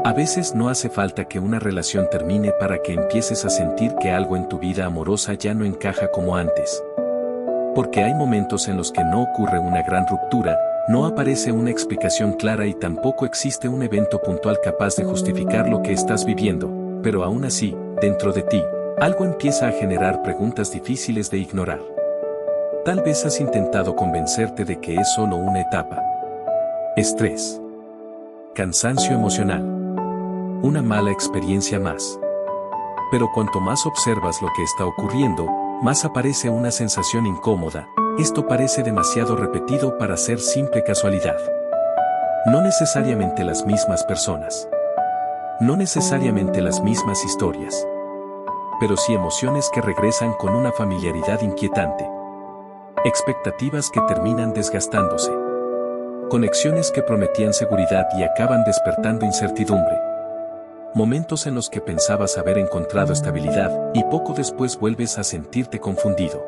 A veces no hace falta que una relación termine para que empieces a sentir que algo en tu vida amorosa ya no encaja como antes. Porque hay momentos en los que no ocurre una gran ruptura, no aparece una explicación clara y tampoco existe un evento puntual capaz de justificar lo que estás viviendo, pero aún así, dentro de ti, algo empieza a generar preguntas difíciles de ignorar. Tal vez has intentado convencerte de que es solo una etapa. Estrés. Cansancio emocional. Una mala experiencia más. Pero cuanto más observas lo que está ocurriendo, más aparece una sensación incómoda. Esto parece demasiado repetido para ser simple casualidad. No necesariamente las mismas personas. No necesariamente las mismas historias. Pero sí emociones que regresan con una familiaridad inquietante. Expectativas que terminan desgastándose. Conexiones que prometían seguridad y acaban despertando incertidumbre. Momentos en los que pensabas haber encontrado estabilidad y poco después vuelves a sentirte confundido.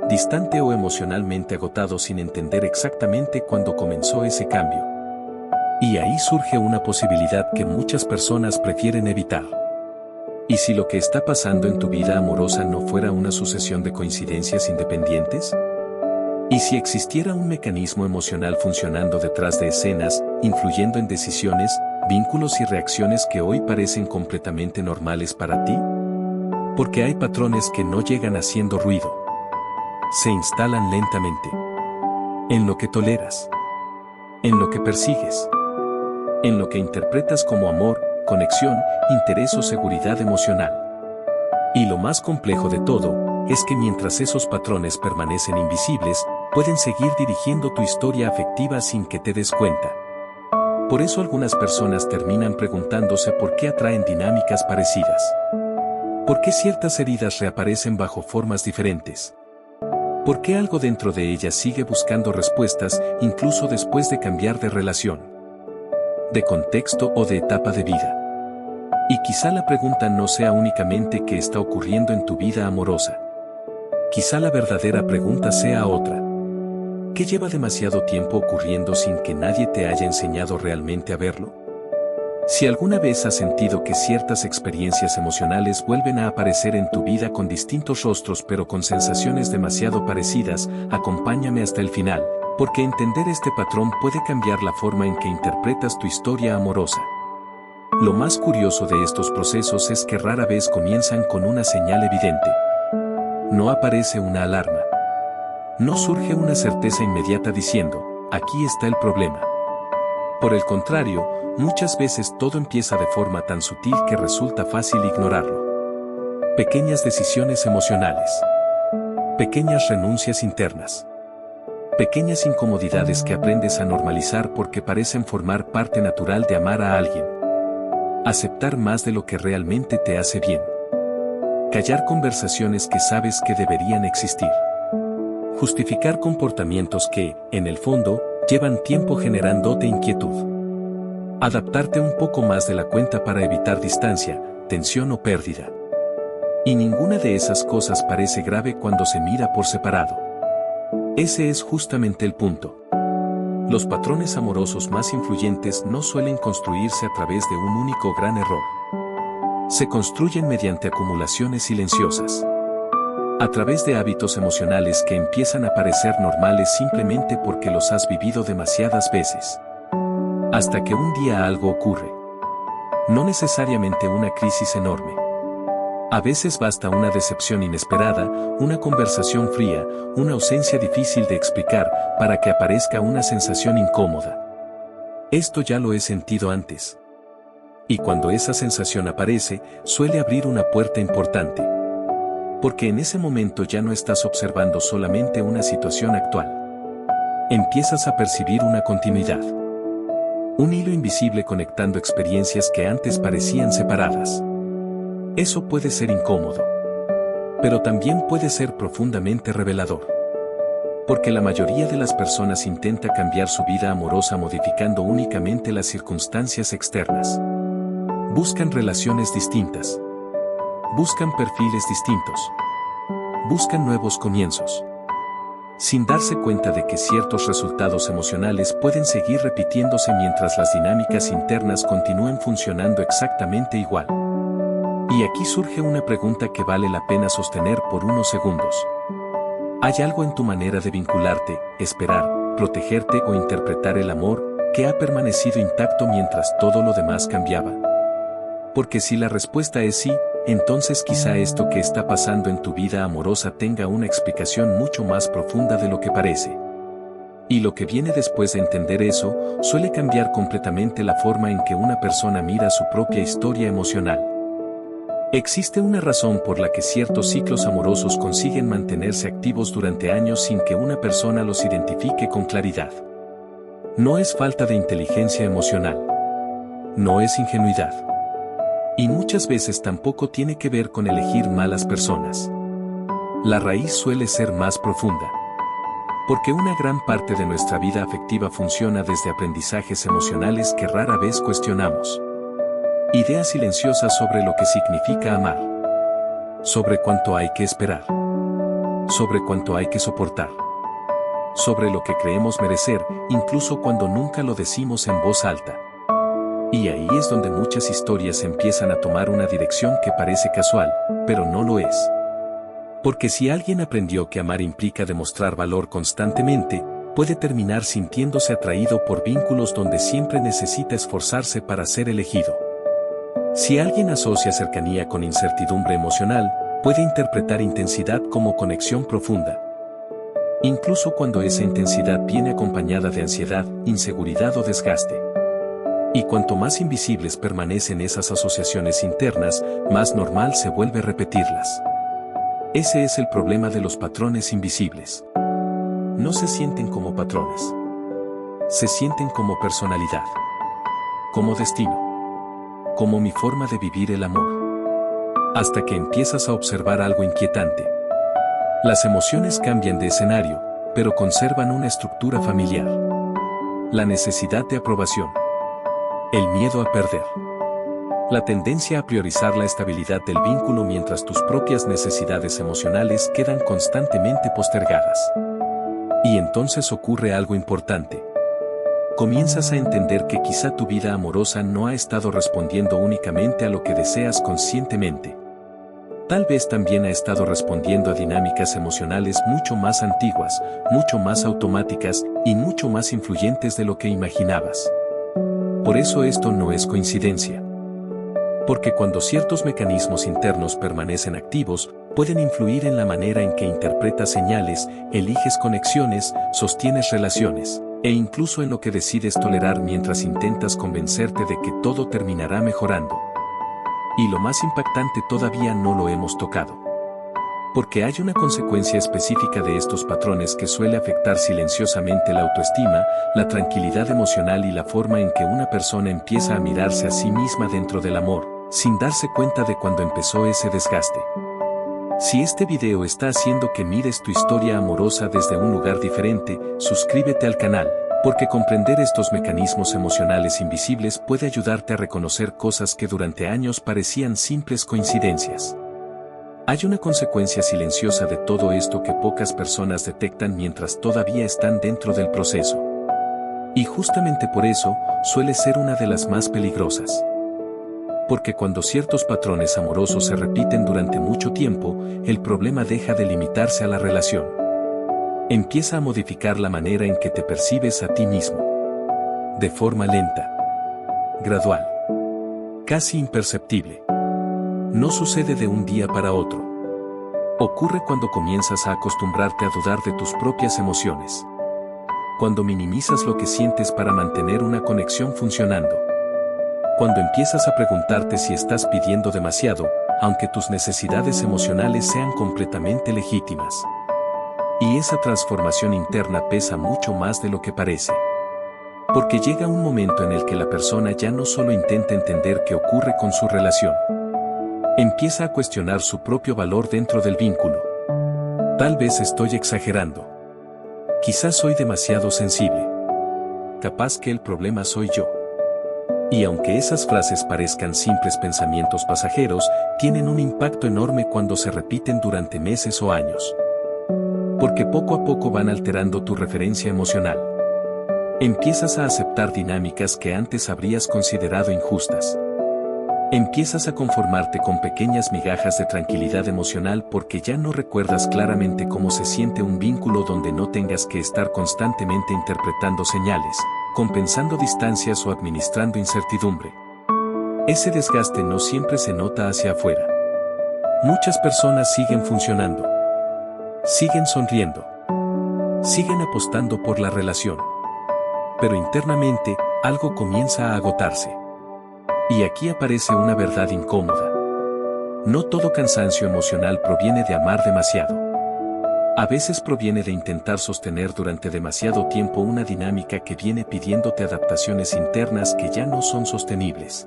Distante o emocionalmente agotado sin entender exactamente cuándo comenzó ese cambio. Y ahí surge una posibilidad que muchas personas prefieren evitar. ¿Y si lo que está pasando en tu vida amorosa no fuera una sucesión de coincidencias independientes? ¿Y si existiera un mecanismo emocional funcionando detrás de escenas, influyendo en decisiones, vínculos y reacciones que hoy parecen completamente normales para ti? Porque hay patrones que no llegan haciendo ruido. Se instalan lentamente. En lo que toleras. En lo que persigues. En lo que interpretas como amor, conexión, interés o seguridad emocional. Y lo más complejo de todo, es que mientras esos patrones permanecen invisibles, pueden seguir dirigiendo tu historia afectiva sin que te des cuenta. Por eso algunas personas terminan preguntándose por qué atraen dinámicas parecidas. ¿Por qué ciertas heridas reaparecen bajo formas diferentes? ¿Por qué algo dentro de ellas sigue buscando respuestas, incluso después de cambiar de relación, de contexto o de etapa de vida? Y quizá la pregunta no sea únicamente qué está ocurriendo en tu vida amorosa. Quizá la verdadera pregunta sea otra. ¿Qué lleva demasiado tiempo ocurriendo sin que nadie te haya enseñado realmente a verlo? Si alguna vez has sentido que ciertas experiencias emocionales vuelven a aparecer en tu vida con distintos rostros pero con sensaciones demasiado parecidas, acompáñame hasta el final, porque entender este patrón puede cambiar la forma en que interpretas tu historia amorosa. Lo más curioso de estos procesos es que rara vez comienzan con una señal evidente. No aparece una alarma. No surge una certeza inmediata diciendo, aquí está el problema. Por el contrario, muchas veces todo empieza de forma tan sutil que resulta fácil ignorarlo. Pequeñas decisiones emocionales. Pequeñas renuncias internas. Pequeñas incomodidades que aprendes a normalizar porque parecen formar parte natural de amar a alguien. Aceptar más de lo que realmente te hace bien. Callar conversaciones que sabes que deberían existir. Justificar comportamientos que, en el fondo, llevan tiempo generándote inquietud. Adaptarte un poco más de la cuenta para evitar distancia, tensión o pérdida. Y ninguna de esas cosas parece grave cuando se mira por separado. Ese es justamente el punto. Los patrones amorosos más influyentes no suelen construirse a través de un único gran error. Se construyen mediante acumulaciones silenciosas. A través de hábitos emocionales que empiezan a parecer normales simplemente porque los has vivido demasiadas veces. Hasta que un día algo ocurre. No necesariamente una crisis enorme. A veces basta una decepción inesperada, una conversación fría, una ausencia difícil de explicar, para que aparezca una sensación incómoda. Esto ya lo he sentido antes. Y cuando esa sensación aparece, suele abrir una puerta importante. Porque en ese momento ya no estás observando solamente una situación actual. Empiezas a percibir una continuidad. Un hilo invisible conectando experiencias que antes parecían separadas. Eso puede ser incómodo. Pero también puede ser profundamente revelador. Porque la mayoría de las personas intenta cambiar su vida amorosa modificando únicamente las circunstancias externas. Buscan relaciones distintas. Buscan perfiles distintos. Buscan nuevos comienzos. sin darse cuenta de que ciertos resultados emocionales pueden seguir repitiéndose mientras las dinámicas internas continúen funcionando exactamente igual. Y aquí surge una pregunta que vale la pena sostener por unos segundos. ¿Hay algo en tu manera de vincularte, esperar, protegerte o interpretar el amor que ha permanecido intacto mientras todo lo demás cambiaba? Porque si la respuesta es sí, entonces quizá esto que está pasando en tu vida amorosa tenga una explicación mucho más profunda de lo que parece. Y lo que viene después de entender eso, suele cambiar completamente la forma en que una persona mira su propia historia emocional. Existe una razón por la que ciertos ciclos amorosos consiguen mantenerse activos durante años sin que una persona los identifique con claridad. No es falta de inteligencia emocional. No es ingenuidad. Y muchas veces tampoco tiene que ver con elegir malas personas. La raíz suele ser más profunda. Porque una gran parte de nuestra vida afectiva funciona desde aprendizajes emocionales que rara vez cuestionamos. Ideas silenciosas sobre lo que significa amar. Sobre cuánto hay que esperar. Sobre cuánto hay que soportar. Sobre lo que creemos merecer, incluso cuando nunca lo decimos en voz alta. Y ahí es donde muchas historias empiezan a tomar una dirección que parece casual, pero no lo es. Porque si alguien aprendió que amar implica demostrar valor constantemente, puede terminar sintiéndose atraído por vínculos donde siempre necesita esforzarse para ser elegido. Si alguien asocia cercanía con incertidumbre emocional, puede interpretar intensidad como conexión profunda. Incluso cuando esa intensidad viene acompañada de ansiedad, inseguridad o desgaste. Y cuanto más invisibles permanecen esas asociaciones internas, más normal se vuelve repetirlas. Ese es el problema de los patrones invisibles. No se sienten como patrones. Se sienten como personalidad. Como destino. Como mi forma de vivir el amor. Hasta que empiezas a observar algo inquietante. Las emociones cambian de escenario, pero conservan una estructura familiar. La necesidad de aprobación. El miedo a perder. La tendencia a priorizar la estabilidad del vínculo mientras tus propias necesidades emocionales quedan constantemente postergadas. Y entonces ocurre algo importante. Comienzas a entender que quizá tu vida amorosa no ha estado respondiendo únicamente a lo que deseas conscientemente. Tal vez también ha estado respondiendo a dinámicas emocionales mucho más antiguas, mucho más automáticas y mucho más influyentes de lo que imaginabas. Por eso esto no es coincidencia. Porque cuando ciertos mecanismos internos permanecen activos, pueden influir en la manera en que interpretas señales, eliges conexiones, sostienes relaciones, e incluso en lo que decides tolerar mientras intentas convencerte de que todo terminará mejorando. Y lo más impactante todavía no lo hemos tocado. Porque hay una consecuencia específica de estos patrones que suele afectar silenciosamente la autoestima, la tranquilidad emocional y la forma en que una persona empieza a mirarse a sí misma dentro del amor, sin darse cuenta de cuándo empezó ese desgaste. Si este video está haciendo que mires tu historia amorosa desde un lugar diferente, suscríbete al canal, porque comprender estos mecanismos emocionales invisibles puede ayudarte a reconocer cosas que durante años parecían simples coincidencias. Hay una consecuencia silenciosa de todo esto que pocas personas detectan mientras todavía están dentro del proceso. Y justamente por eso, suele ser una de las más peligrosas. Porque cuando ciertos patrones amorosos se repiten durante mucho tiempo, el problema deja de limitarse a la relación. Empieza a modificar la manera en que te percibes a ti mismo. De forma lenta. Gradual. Casi imperceptible. No sucede de un día para otro. Ocurre cuando comienzas a acostumbrarte a dudar de tus propias emociones. Cuando minimizas lo que sientes para mantener una conexión funcionando. Cuando empiezas a preguntarte si estás pidiendo demasiado, aunque tus necesidades emocionales sean completamente legítimas. Y esa transformación interna pesa mucho más de lo que parece. Porque llega un momento en el que la persona ya no solo intenta entender qué ocurre con su relación. Empieza a cuestionar su propio valor dentro del vínculo. Tal vez estoy exagerando. Quizás soy demasiado sensible. Capaz que el problema soy yo. Y aunque esas frases parezcan simples pensamientos pasajeros, tienen un impacto enorme cuando se repiten durante meses o años. Porque poco a poco van alterando tu referencia emocional. Empiezas a aceptar dinámicas que antes habrías considerado injustas. Empiezas a conformarte con pequeñas migajas de tranquilidad emocional porque ya no recuerdas claramente cómo se siente un vínculo donde no tengas que estar constantemente interpretando señales, compensando distancias o administrando incertidumbre. Ese desgaste no siempre se nota hacia afuera. Muchas personas siguen funcionando. Siguen sonriendo. Siguen apostando por la relación. Pero internamente, algo comienza a agotarse. Y aquí aparece una verdad incómoda. No todo cansancio emocional proviene de amar demasiado. A veces proviene de intentar sostener durante demasiado tiempo una dinámica que viene pidiéndote adaptaciones internas que ya no son sostenibles.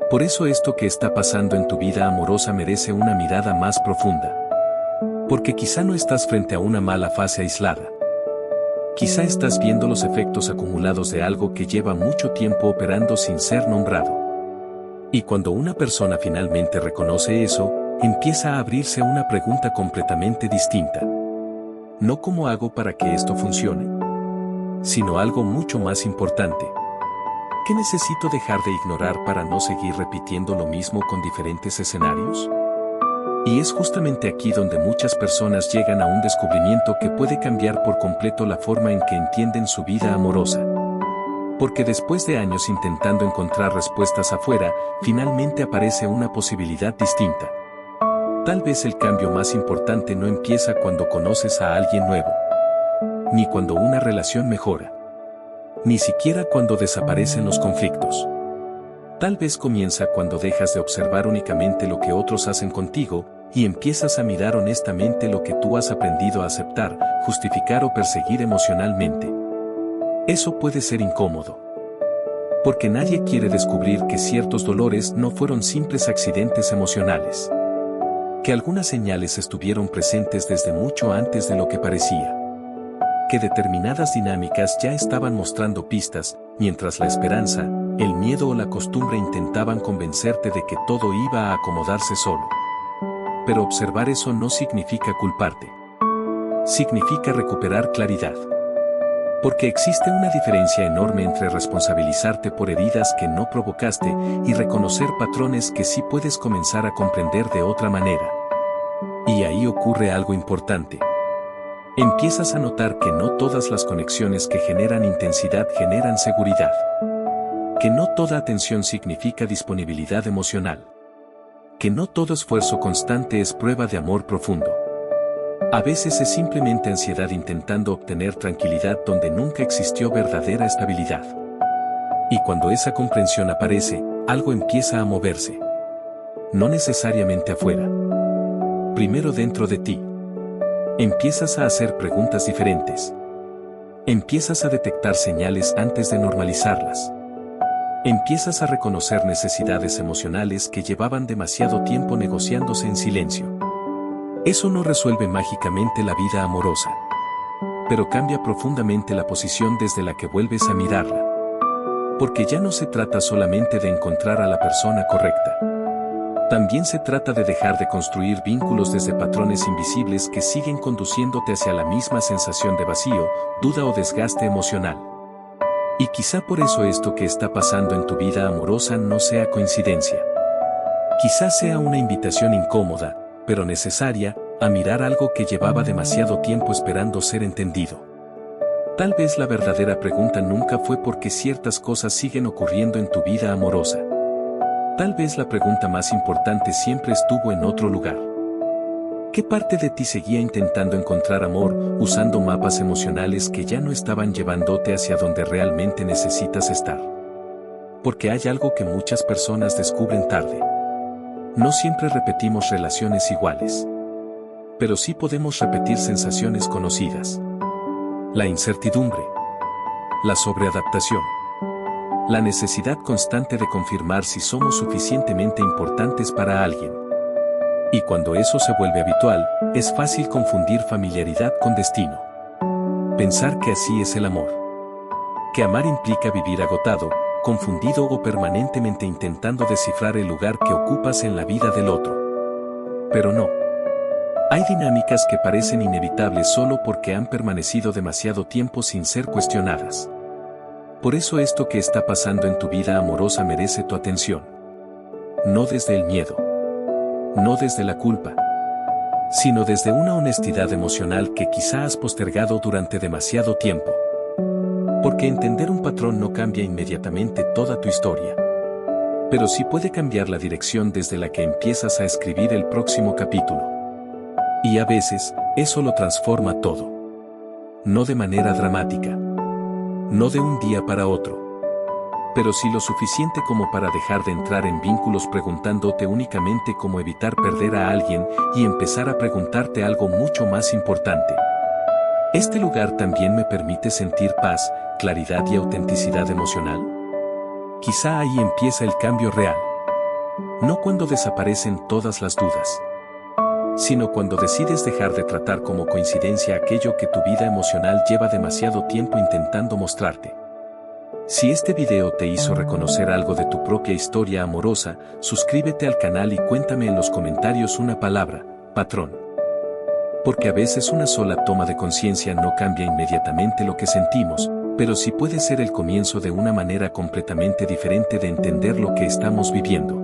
Por eso esto que está pasando en tu vida amorosa merece una mirada más profunda. Porque quizá no estás frente a una mala fase aislada. Quizá estás viendo los efectos acumulados de algo que lleva mucho tiempo operando sin ser nombrado. Y cuando una persona finalmente reconoce eso, empieza a abrirse una pregunta completamente distinta. No cómo hago para que esto funcione, sino algo mucho más importante. ¿Qué necesito dejar de ignorar para no seguir repitiendo lo mismo con diferentes escenarios? Y es justamente aquí donde muchas personas llegan a un descubrimiento que puede cambiar por completo la forma en que entienden su vida amorosa. Porque después de años intentando encontrar respuestas afuera, finalmente aparece una posibilidad distinta. Tal vez el cambio más importante no empieza cuando conoces a alguien nuevo, ni cuando una relación mejora, ni siquiera cuando desaparecen los conflictos. Tal vez comienza cuando dejas de observar únicamente lo que otros hacen contigo y empiezas a mirar honestamente lo que tú has aprendido a aceptar, justificar o perseguir emocionalmente. Eso puede ser incómodo. Porque nadie quiere descubrir que ciertos dolores no fueron simples accidentes emocionales. Que algunas señales estuvieron presentes desde mucho antes de lo que parecía. Que determinadas dinámicas ya estaban mostrando pistas, mientras la esperanza, el miedo o la costumbre intentaban convencerte de que todo iba a acomodarse solo. Pero observar eso no significa culparte. Significa recuperar claridad. Porque existe una diferencia enorme entre responsabilizarte por heridas que no provocaste y reconocer patrones que sí puedes comenzar a comprender de otra manera. Y ahí ocurre algo importante. Empiezas a notar que no todas las conexiones que generan intensidad generan seguridad. Que no toda atención significa disponibilidad emocional. Que no todo esfuerzo constante es prueba de amor profundo. A veces es simplemente ansiedad intentando obtener tranquilidad donde nunca existió verdadera estabilidad. Y cuando esa comprensión aparece, algo empieza a moverse. No necesariamente afuera. Primero dentro de ti. Empiezas a hacer preguntas diferentes. Empiezas a detectar señales antes de normalizarlas. Empiezas a reconocer necesidades emocionales que llevaban demasiado tiempo negociándose en silencio. Eso no resuelve mágicamente la vida amorosa, pero cambia profundamente la posición desde la que vuelves a mirarla. Porque ya no se trata solamente de encontrar a la persona correcta. También se trata de dejar de construir vínculos desde patrones invisibles que siguen conduciéndote hacia la misma sensación de vacío, duda o desgaste emocional. Y quizá por eso esto que está pasando en tu vida amorosa no sea coincidencia. Quizá sea una invitación incómoda, pero necesaria, a mirar algo que llevaba demasiado tiempo esperando ser entendido. Tal vez la verdadera pregunta nunca fue por qué ciertas cosas siguen ocurriendo en tu vida amorosa. Tal vez la pregunta más importante siempre estuvo en otro lugar. ¿Qué parte de ti seguía intentando encontrar amor, usando mapas emocionales que ya no estaban llevándote hacia donde realmente necesitas estar? Porque hay algo que muchas personas descubren tarde. No siempre repetimos relaciones iguales. Pero sí podemos repetir sensaciones conocidas. La incertidumbre. La sobreadaptación. La necesidad constante de confirmar si somos suficientemente importantes para alguien. Y cuando eso se vuelve habitual, es fácil confundir familiaridad con destino. Pensar que así es el amor. Que amar implica vivir agotado, confundido o permanentemente intentando descifrar el lugar que ocupas en la vida del otro. Pero no. Hay dinámicas que parecen inevitables solo porque han permanecido demasiado tiempo sin ser cuestionadas. Por eso esto que está pasando en tu vida amorosa merece tu atención. No desde el miedo. No desde la culpa. Sino desde una honestidad emocional que quizá has postergado durante demasiado tiempo. Porque entender un patrón no cambia inmediatamente toda tu historia. Pero sí puede cambiar la dirección desde la que empiezas a escribir el próximo capítulo. Y a veces, eso lo transforma todo. No de manera dramática. No de un día para otro. Pero sí lo suficiente como para dejar de entrar en vínculos preguntándote únicamente cómo evitar perder a alguien y empezar a preguntarte algo mucho más importante. ¿Este lugar también me permite sentir paz, claridad y autenticidad emocional? Quizá ahí empieza el cambio real. No cuando desaparecen todas las dudas, sino cuando decides dejar de tratar como coincidencia aquello que tu vida emocional lleva demasiado tiempo intentando mostrarte. Si este video te hizo reconocer algo de tu propia historia amorosa, suscríbete al canal y cuéntame en los comentarios una palabra, patrón. Porque a veces una sola toma de conciencia no cambia inmediatamente lo que sentimos, pero sí puede ser el comienzo de una manera completamente diferente de entender lo que estamos viviendo.